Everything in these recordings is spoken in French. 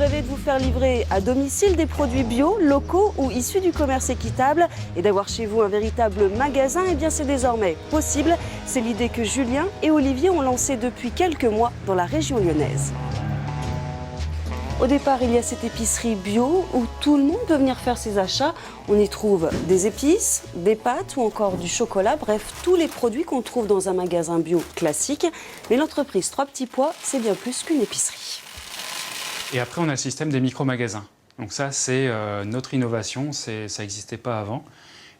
rêvez de vous faire livrer à domicile des produits bio, locaux ou issus du commerce équitable et d'avoir chez vous un véritable magasin, eh bien c'est désormais possible. C'est l'idée que Julien et Olivier ont lancée depuis quelques mois dans la région lyonnaise. Au départ, il y a cette épicerie bio où tout le monde peut venir faire ses achats. On y trouve des épices, des pâtes ou encore du chocolat, bref, tous les produits qu'on trouve dans un magasin bio classique. Mais l'entreprise Trois Petits Pois, c'est bien plus qu'une épicerie. Et après, on a le système des micro-magasins. Donc ça, c'est notre innovation, ça n'existait pas avant.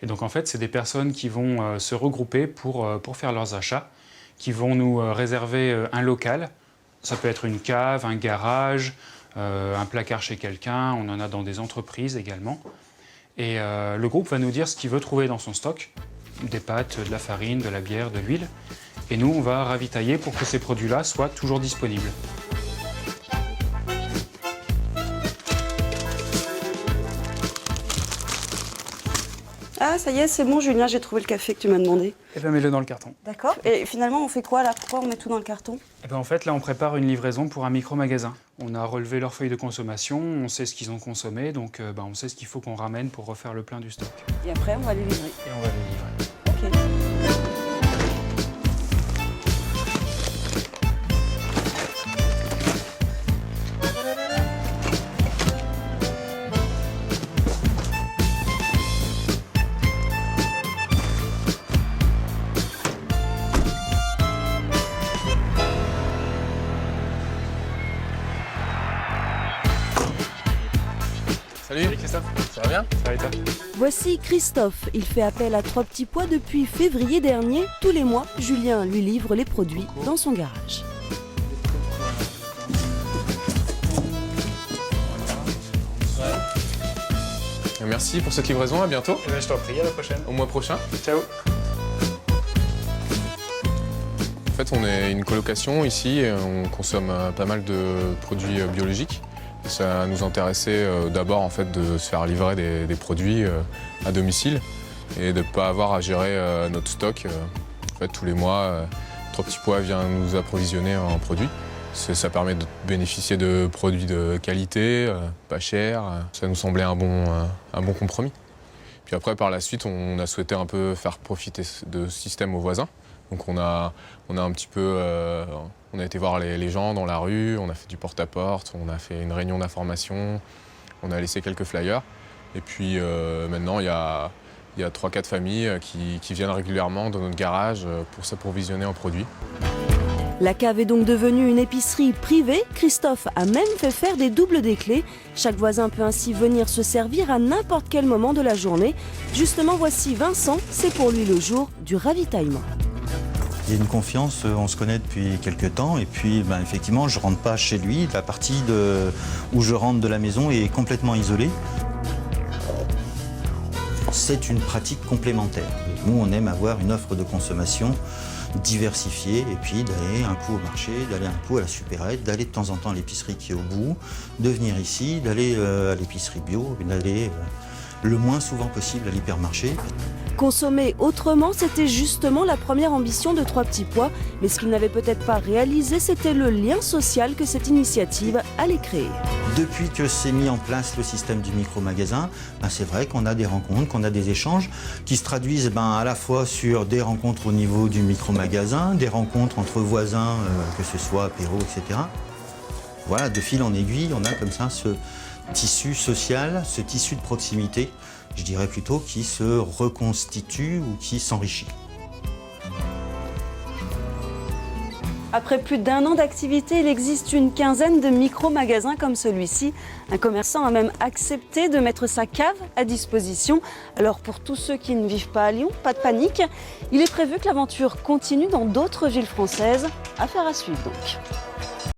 Et donc en fait, c'est des personnes qui vont se regrouper pour faire leurs achats, qui vont nous réserver un local. Ça peut être une cave, un garage, un placard chez quelqu'un, on en a dans des entreprises également. Et le groupe va nous dire ce qu'il veut trouver dans son stock, des pâtes, de la farine, de la bière, de l'huile. Et nous, on va ravitailler pour que ces produits-là soient toujours disponibles. Ah, ça y est, c'est bon, Julien, j'ai trouvé le café que tu m'as demandé. Eh bien, mets-le dans le carton. D'accord. Et finalement, on fait quoi là? Pourquoi on met tout dans le carton? Eh bien, en fait, là, on prépare une livraison pour un micro-magasin. On a relevé leur feuille de consommation, on sait ce qu'ils ont consommé, donc on sait ce qu'il faut qu'on ramène pour refaire le plein du stock. Et après, on va les livrer. Et on va les livrer. Ok. Salut Christophe, ça va bien? Ça va et toi? Voici Christophe. Il fait appel à Trois Petits Pois depuis février dernier. Tous les mois, Julien lui livre les produits dans son garage. Merci pour cette livraison, à bientôt. Eh bien, je t'en prie, à la prochaine. Au mois prochain. Ciao. En fait, on est une colocation ici et on consomme pas mal de produits biologiques. Ça nous intéressait d'abord en fait, de se faire livrer des produits à domicile et de ne pas avoir à gérer notre stock. En fait, tous les mois, Trois Petits Pois vient nous approvisionner en produits. Ça permet de bénéficier de produits de qualité, pas chers. Ça nous semblait un bon compromis. Puis après, par la suite, on a souhaité un peu faire profiter de ce système aux voisins. Donc on a un petit peu, on a été voir les gens dans la rue, on a fait du porte-à-porte, on a fait une réunion d'information, on a laissé quelques flyers. Et puis maintenant, il y a 3-4 familles qui viennent régulièrement dans notre garage pour s'approvisionner en produits. La cave est donc devenue une épicerie privée. Christophe a même fait faire des doubles des clés. Chaque voisin peut ainsi venir se servir à n'importe quel moment de la journée. Justement, voici Vincent, c'est pour lui le jour du ravitaillement. Il y a une confiance, on se connaît depuis quelques temps et puis effectivement je ne rentre pas chez lui. La partie où je rentre de la maison est complètement isolée. C'est une pratique complémentaire. Nous on aime avoir une offre de consommation diversifiée et puis d'aller un coup au marché, d'aller un coup à la supérette, d'aller de temps en temps à l'épicerie qui est au bout, de venir ici, d'aller à l'épicerie bio, d'aller le moins souvent possible à l'hypermarché. Consommer autrement, c'était justement la première ambition de Trois Petits Pois. Mais ce qu'ils n'avaient peut-être pas réalisé, c'était le lien social que cette initiative allait créer. Depuis que s'est mis en place le système du micro-magasin, c'est vrai qu'on a des rencontres, qu'on a des échanges qui se traduisent à la fois sur des rencontres au niveau du micro-magasin, des rencontres entre voisins, que ce soit apéro, etc. Voilà, de fil en aiguille, on a comme ça ce tissu social, ce tissu de proximité, je dirais plutôt, qui se reconstitue ou qui s'enrichit. Après plus d'1 an d'activité, il existe une quinzaine de micro-magasins comme celui-ci. Un commerçant a même accepté de mettre sa cave à disposition. Alors pour tous ceux qui ne vivent pas à Lyon, pas de panique. Il est prévu que l'aventure continue dans d'autres villes françaises. Affaire à suivre donc.